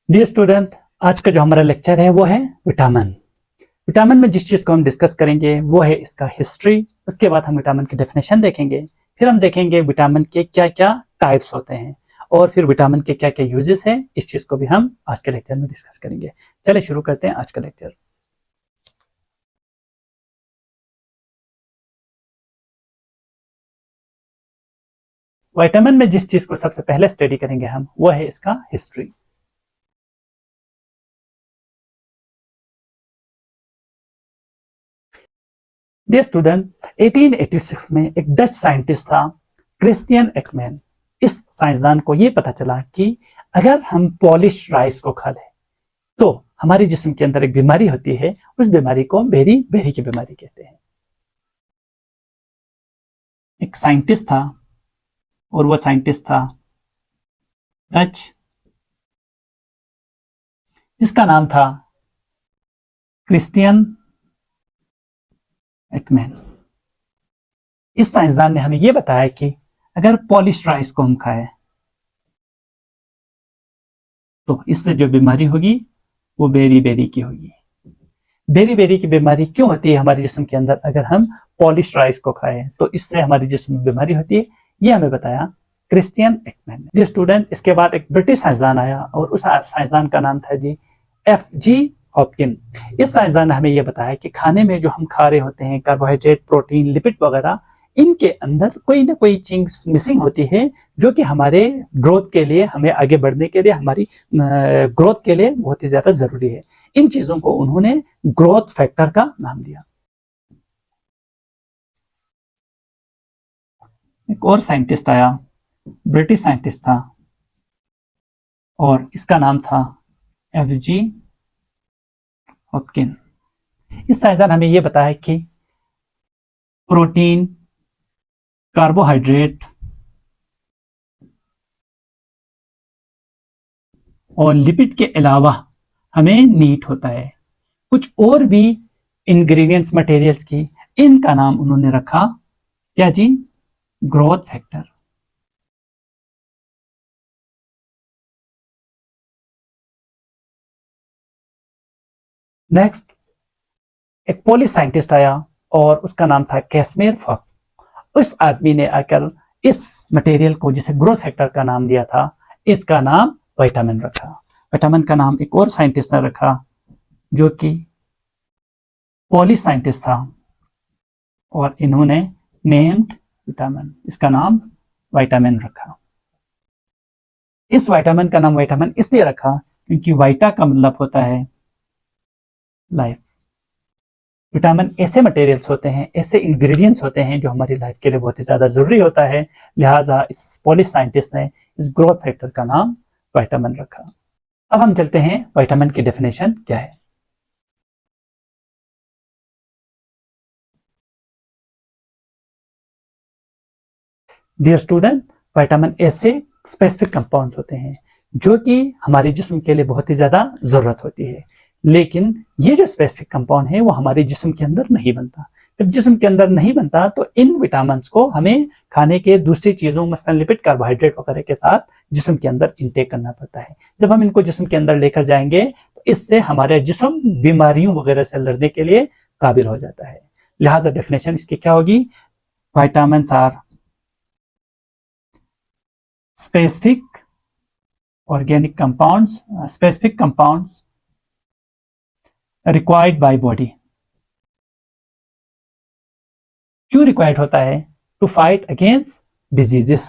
Dear student, आज का जो हमारा लेक्चर है वो है विटामिन। विटामिन में जिस चीज को हम डिस्कस करेंगे वो है इसका हिस्ट्री। उसके बाद हम विटामिन की डेफिनेशन देखेंगे, फिर हम देखेंगे विटामिन के क्या क्या टाइप्स होते हैं और फिर विटामिन के क्या क्या यूजेस हैं। इस चीज को भी हम आज के लेक्चर में डिस्कस करेंगे। चलिए शुरू करते हैं आज का लेक्चर। विटामिन में जिस चीज को सबसे पहले स्टडी करेंगे हम वो है इसका हिस्ट्री। डियर स्टूडेंट, 1886 में एक डच साइंटिस्ट था क्रिस्टियन एक्मैन। इस साइंसदान को यह पता चला कि अगर हम पॉलिश राइस को खा लें तो हमारे जिस्म के अंदर एक बीमारी होती है, उस बीमारी को बेरी बेरी की बीमारी कहते हैं। एक साइंटिस्ट था और वो साइंटिस्ट था डच, जिसका नाम था क्रिस्टियन एक्मैन। इस साइंसदान ने हमें यह बताया कि अगर पॉलिश राइस को हम खाएं तो इससे जो बीमारी होगी वो बेरी बेरी की होगी। बेरी बेरी की बीमारी क्यों होती है हमारे जिस्म के अंदर? अगर हम पॉलिश राइस को खाएं तो इससे हमारे जिस्म में बीमारी होती है। ये हमें बताया क्रिस्टियन एक्मैन ने। स्टूडेंट, इसके बाद एक ब्रिटिश साइंसदान आया और उस साइंसदान का नाम था जी F.G. हॉपकिन। इस साइंसदान ने हमें यह बताया कि खाने में जो हम खा रहे होते हैं, कार्बोहाइड्रेट, प्रोटीन, लिपिड वगैरह, इनके अंदर कोई ना कोई चीज मिसिंग होती है जो कि हमारे ग्रोथ के लिए, हमें आगे बढ़ने के लिए, हमारी ग्रोथ के लिए बहुत ही ज्यादा जरूरी है। इन चीजों को उन्होंने ग्रोथ फैक्टर का नाम दिया। एक और साइंटिस्ट आया, ब्रिटिश साइंटिस्ट था और इसका नाम था F.G. हॉपकिन। इस साइंसदान हमें यह बताया कि प्रोटीन, कार्बोहाइड्रेट और लिपिड के अलावा हमें नीड होता है कुछ और भी इंग्रेडिएंट्स, मटेरियल्स की। इनका नाम उन्होंने रखा क्या जी? Growth factor. नेक्स्ट एक पोलिश साइंटिस्ट आया और उसका नाम था कैसमेर फक। उस आदमी ने आकर इस मटेरियल को, जिसे ग्रोथ फैक्टर का नाम दिया था, इसका नाम विटामिन रखा। विटामिन का नाम एक और साइंटिस्ट ने रखा जो कि पोलिश साइंटिस्ट था और इन्होंने नेम्ड विटामिन, इसका नाम विटामिन रखा। इस विटामिन का नाम विटामिन इसलिए रखा क्योंकि वाइटा का मतलब होता है लाइफ। विटामिन ऐसे मटेरियल्स होते हैं, ऐसे इंग्रेडिएंट्स होते हैं जो हमारी लाइफ के लिए बहुत ही ज्यादा जरूरी होता है। लिहाजा इस पोलिश साइंटिस्ट ने इस ग्रोथ फैक्टर का नाम विटामिन रखा। अब हम चलते हैं विटामिन की डेफिनेशन क्या है। डियर स्टूडेंट, विटामिन ऐसे स्पेसिफिक कंपाउंड्स होते हैं जो कि हमारे जिस्म के लिए बहुत ही ज्यादा जरूरत होती है, लेकिन ये जो स्पेसिफिक कंपाउंड है वो हमारे जिस्म के अंदर नहीं बनता। जब जिस्म के अंदर नहीं बनता तो इन विटामिन को हमें खाने के दूसरी चीजों, मसलन लिपिड, कार्बोहाइड्रेट वगैरह के साथ जिस्म के अंदर इंटेक करना पड़ता है। जब हम इनको जिस्म के अंदर लेकर जाएंगे तो इससे हमारे जिस्म बीमारियों वगैरह से लड़ने के लिए काबिल हो जाता है। लिहाजा डेफिनेशन इसकी क्या होगी? Vitamin are specific organic compounds, specific compounds required by body। क्यों रिक्वायर्ड होता है? To fight against diseases,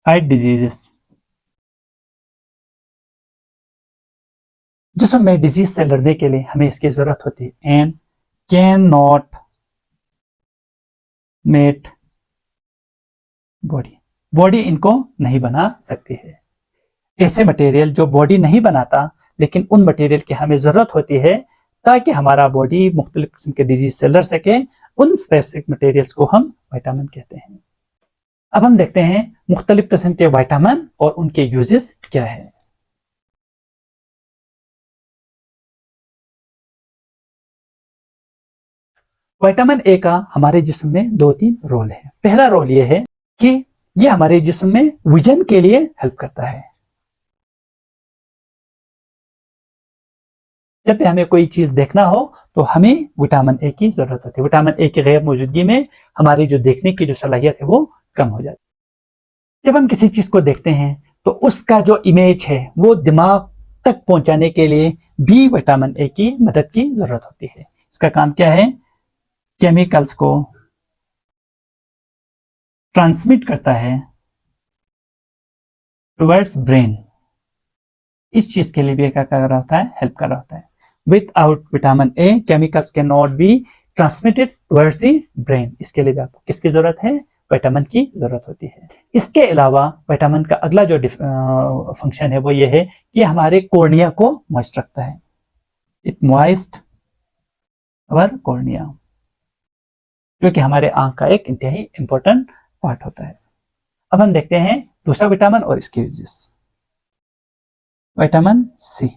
fight diseases. जिसमें में डिजीज से लड़ने के लिए हमें इसकी जरूरत होती है and can not made body. Body इनको नहीं बना सकती है। ऐसे मटेरियल जो बॉडी नहीं बनाता, लेकिन उन मटेरियल की हमें जरूरत होती है ताकि हमारा बॉडी मुख्तलिफ किस्म के डिजीज से लड़ सके, उन स्पेसिफिक मटेरियल्स को हम विटामिन कहते हैं। अब हम देखते हैं मुख्तलिफ किस्म के विटामिन और उनके यूजेस क्या है। विटामिन ए का हमारे जिस्म में 2-3 रोल है। पहला रोल यह है कि ये हमारे जिस्म में विजन के लिए हेल्प करता है। जब भी हमें कोई चीज देखना हो तो हमें विटामिन ए की जरूरत होती है। विटामिन ए की गैर मौजूदगी में हमारी जो देखने की जो सलाहियत है वो कम हो जाती है। जब हम किसी चीज को देखते हैं तो उसका जो इमेज है वो दिमाग तक पहुंचाने के लिए भी विटामिन ए की मदद की जरूरत होती है। इसका काम क्या है? केमिकल्स को ट्रांसमिट करता है टुवर्ड्स ब्रेन। इस चीज के लिए भी क्या कर रहा होता है? हेल्प कर रहा होता है। Without vitamin A chemicals can not be transmitted towards the brain. इसके लिए भी आपको किसकी जरूरत है? विटामिन की जरूरत होती है। इसके अलावा विटामिन का अगला जो फंक्शन है वो ये है कि हमारे कॉर्निया को मॉइस्ट रखता है। इट मॉइस्ट अवर कॉर्निया, जो कि हमारे आंख का एक इंतहाई इंपॉर्टेंट पार्ट होता है। अब हम देखते हैं दूसरा विटामिन और इसके यूजेस। Vitamin C.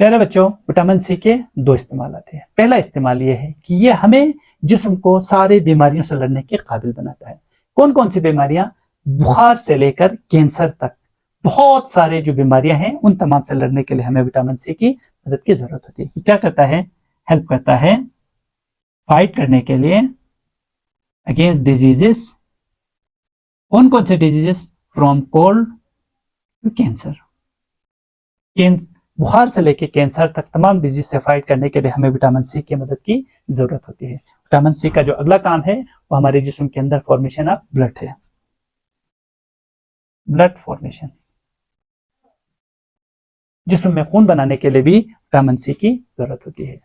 प्यारे बच्चों, विटामिन सी के दो इस्तेमाल आते हैं। पहला इस्तेमाल ये है कि ये हमें जिस्म को सारी बीमारियों से लड़ने के काबिल बनाता है। कौन कौन सी बीमारियां? बुखार से लेकर कैंसर तक बहुत सारे जो बीमारियां हैं उन तमाम से लड़ने के लिए हमें विटामिन सी की मदद की जरूरत होती है। क्या करता है? हेल्प करता है फाइट करने के लिए अगेंस्ट डिजीजेस। कौन कौन से diseases? From cold to cancer. बुखार से लेकर कैंसर तक तमाम डिजीज से फाइट करने के लिए हमें विटामिन सी की मदद की जरूरत होती है। विटामिन सी का जो अगला काम है वो हमारे जिस्म के अंदर फॉर्मेशन ऑफ ब्लड है। ब्लड फॉर्मेशन, जिस्म में खून बनाने के लिए भी विटामिन सी की जरूरत होती है।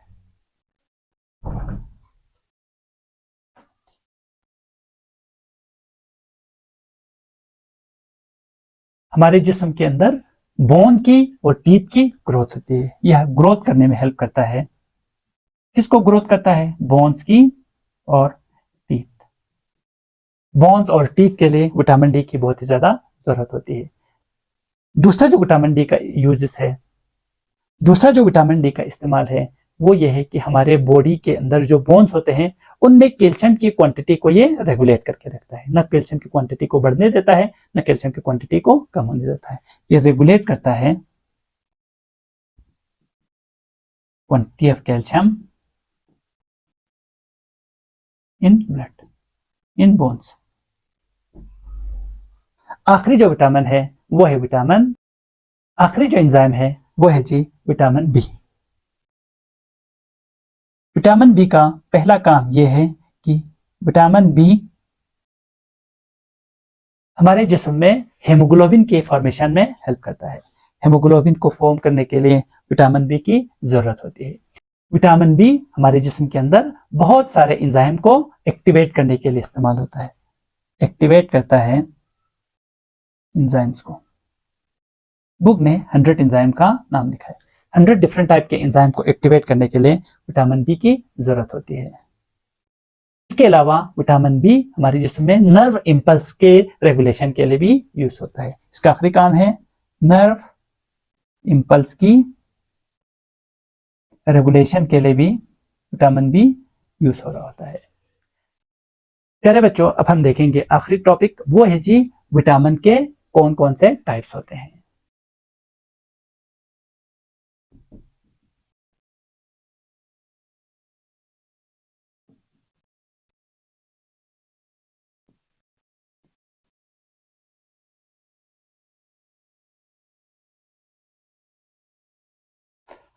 हमारे जिस्म के अंदर बोन की और टीथ की ग्रोथ होती है। यह ग्रोथ करने में हेल्प करता है। किसको ग्रोथ करता है? बोन्स की और टीथ। बोन्स और टीथ के लिए विटामिन डी की बहुत ही ज्यादा जरूरत होती है। दूसरा जो विटामिन डी का यूजेस है, दूसरा जो विटामिन डी का इस्तेमाल है वो ये है कि हमारे बॉडी के अंदर जो बोन्स होते हैं उनमें कैल्शियम की क्वांटिटी को ये रेगुलेट करके रखता है। न कैल्शियम की क्वांटिटी को बढ़ने देता है, न कैल्शियम की क्वांटिटी को कम होने देता है। ये रेगुलेट करता है quantity of calcium in blood, in bones. आखिरी जो विटामिन है वो है विटामिन, आखिरी जो एंजाइम है वो है जी विटामिन बी। विटामिन बी का पहला काम यह है कि विटामिन बी हमारे जिस्म में हेमोग्लोबिन के फॉर्मेशन में हेल्प करता है। हेमोग्लोबिन को फॉर्म करने के लिए विटामिन बी की जरूरत होती है। विटामिन बी हमारे जिस्म के अंदर बहुत सारे एंजाइम को एक्टिवेट करने के लिए इस्तेमाल होता है। एक्टिवेट करता है एंजाइम्स को। बुक में 100 एंजाइम का नाम लिखा है। 100 डिफरेंट टाइप के एंजाइम को एक्टिवेट करने के लिए विटामिन बी की जरूरत होती है। इसके अलावा विटामिन बी हमारे जिस्म में नर्व इंपल्स के रेगुलेशन के लिए भी यूज होता है। इसका आखिरी काम है नर्व इंपल्स की रेगुलेशन के लिए भी विटामिन बी यूज हो रहा होता है। प्यारे बच्चों, अब हम देखेंगे आखिरी टॉपिक, वो है जी विटामिन के कौन कौन से टाइप्स होते हैं।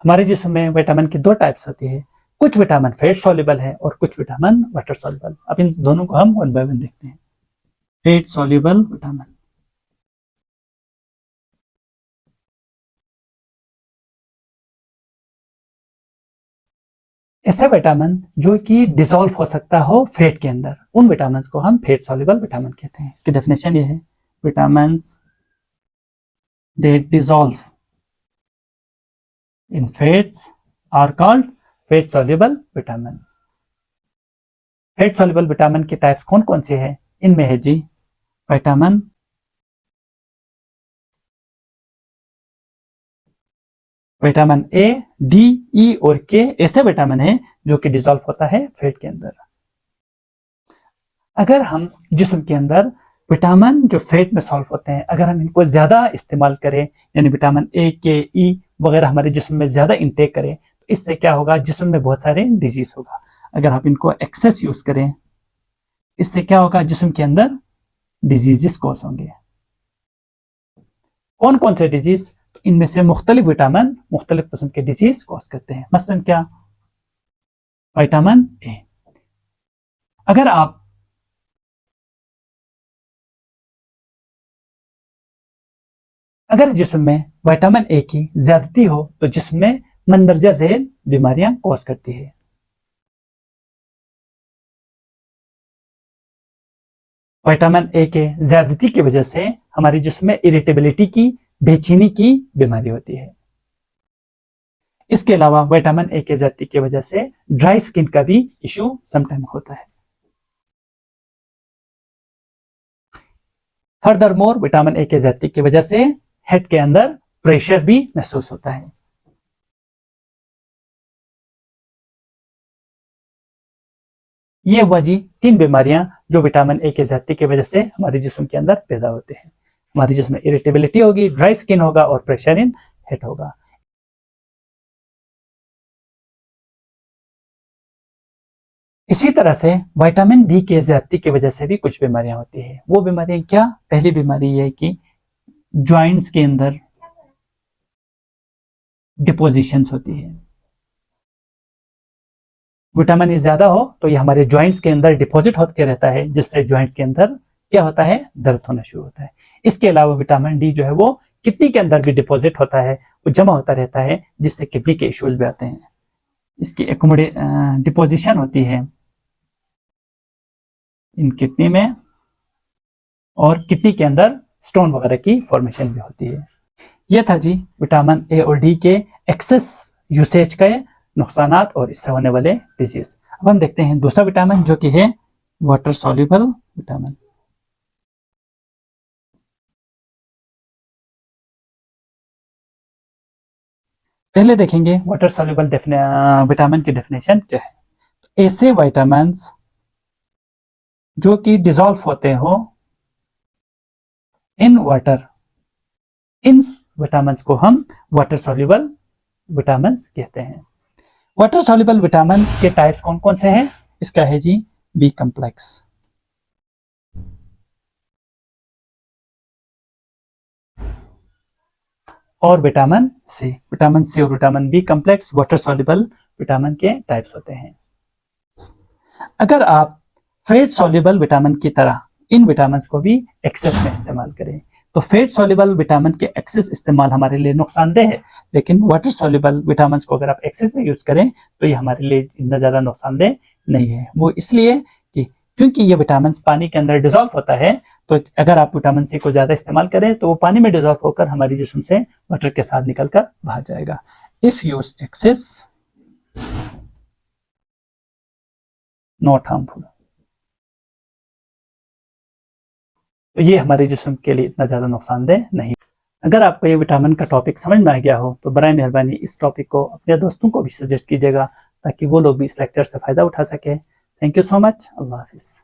हमारे जिस्म में विटामिन की दो टाइप्स होती है। कुछ विटामिन फैट सॉल्युबल है और कुछ विटामिन वाटर सॉल्युबल। अब इन दोनों को हम वन बाय वन देखते हैं। फैट सॉल्युबल विटामिन, ऐसे विटामिन जो कि डिसॉल्व हो सकता हो फैट के अंदर, उन विटामिन को हम फैट सॉल्युबल विटामिन कहते हैं। इसकी डेफिनेशन ये है, vitamin that dissolve in fats are called fat soluble vitamin. Fat soluble vitamin के टाइप्स कौन कौन से हैं? इनमें है जी vitamin vitamin A, D, E और के ऐसे विटामिन हैं जो कि डिसॉल्व होता है फैट के अंदर। अगर हम जिस्म के अंदर विटामिन जो फैट में सॉल्व होते हैं, अगर हम इनको ज्यादा इस्तेमाल करें, यानी विटामिन ए के ई वगैरह हमारे जिस्म में ज्यादा इंटेक करें, तो इससे क्या होगा, जिस्म में बहुत सारे डिजीज होगा। अगर आप इनको एक्सेस यूज करें, इससे क्या होगा, जिस्म के अंदर डिजीजेस कॉज होंगे। कौन कौन से डिजीज, तो इनमें से मुख्तलिफ विटामिन मुख्तलिफ किस्म के डिजीज कॉज करते हैं। मसलन क्या, विटामिन ए। अगर जिस्म में विटामिन ए की ज्यादती हो तो जिस्म में मंदरजा झेल बीमारियां कॉज करती है। विटामिन ए के ज्यादती की वजह से हमारे जिस्म में इरिटेबिलिटी की, बेचैनी की बीमारी होती है। इसके अलावा विटामिन ए के ज्यादती की वजह से ड्राई स्किन का भी इशू समटाइम होता है। फर्दर मोर विटामिन ए के ज्यादती की वजह से हेड के अंदर प्रेशर भी महसूस होता है। ये हुआ जी 3 बीमारियां जो विटामिन ए के ज्यादती की वजह से हमारे जिस्म के अंदर पैदा होते हैं। हमारे जिस्म में इरिटेबिलिटी होगी, ड्राई स्किन होगा और प्रेशर इन हेड होगा। इसी तरह से विटामिन डी के ज्यादती की वजह से भी कुछ बीमारियां होती है। वो बीमारियां क्या, पहली बीमारी यह है कि जॉइंट्स के अंदर डिपोजिशंस होती है। विटामिन ए ज्यादा हो तो ये हमारे जॉइंट्स के अंदर डिपॉजिट होते रहता है, जिससे जॉइंट के अंदर क्या होता है, दर्द होना शुरू होता है। इसके अलावा विटामिन डी जो है वो किडनी के अंदर भी डिपॉजिट होता है, वो जमा होता रहता है, जिससे किडनी के इश्यूज भी आते हैं। इसकी डिपोजिशन होती है इन किडनी में, और किडनी के अंदर स्टोन वगैरह की फॉर्मेशन भी होती है। यह था जी विटामिन ए और डी के एक्सेस यूसेज के नुकसानात और इससे होने वाले डिजीज। अब हम देखते हैं दूसरा विटामिन जो कि है वाटर सॉल्युबल विटामिन। पहले देखेंगे वाटर सॉल्युबल विटामिन की डेफिनेशन क्या है। तो ऐसे विटामिन जो कि डिसॉल्व होते हो इन वाटर, इन विटामिन को हम वाटर सॉल्युबल विटामिन कहते हैं। वाटर सॉल्युबल विटामिन के टाइप्स कौन कौन से हैं, इसका है जी बी कॉम्प्लेक्स, और विटामिन सी। विटामिन सी और vitamin B complex water soluble vitamin के टाइप्स होते हैं। अगर आप फैट सॉल्युबल विटामिन की तरह इन विटामिन को भी एक्सेस में इस्तेमाल करें, तो फैट सॉल्युबल विटामिन के एक्सेस इस्तेमाल हमारे लिए नुकसानदेह है, लेकिन वाटर सॉल्युबल विटामिन को अगर आप एक्सेस में यूज करें तो ये हमारे लिए इतना ज्यादा नुकसानदेह नहीं है। वो इसलिए कि क्योंकि ये विटामिन पानी के अंदर डिसॉल्व होता है, तो अगर आप विटामिन सी को ज्यादा इस्तेमाल करें तो वो पानी में डिसॉल्व होकर हमारी जिस्म से वाटर के साथ निकलकर बाहर जाएगा। If use excess not harmful. तो ये हमारे जिस्म के लिए इतना ज्यादा नुकसानदेह नहीं। अगर आपको ये विटामिन का टॉपिक समझ में आ गया हो तो बराए मेहरबानी इस टॉपिक को अपने दोस्तों को भी सजेस्ट कीजिएगा, ताकि वो लोग भी इस लेक्चर से फायदा उठा सके। Thank you so much. Allah Hafiz.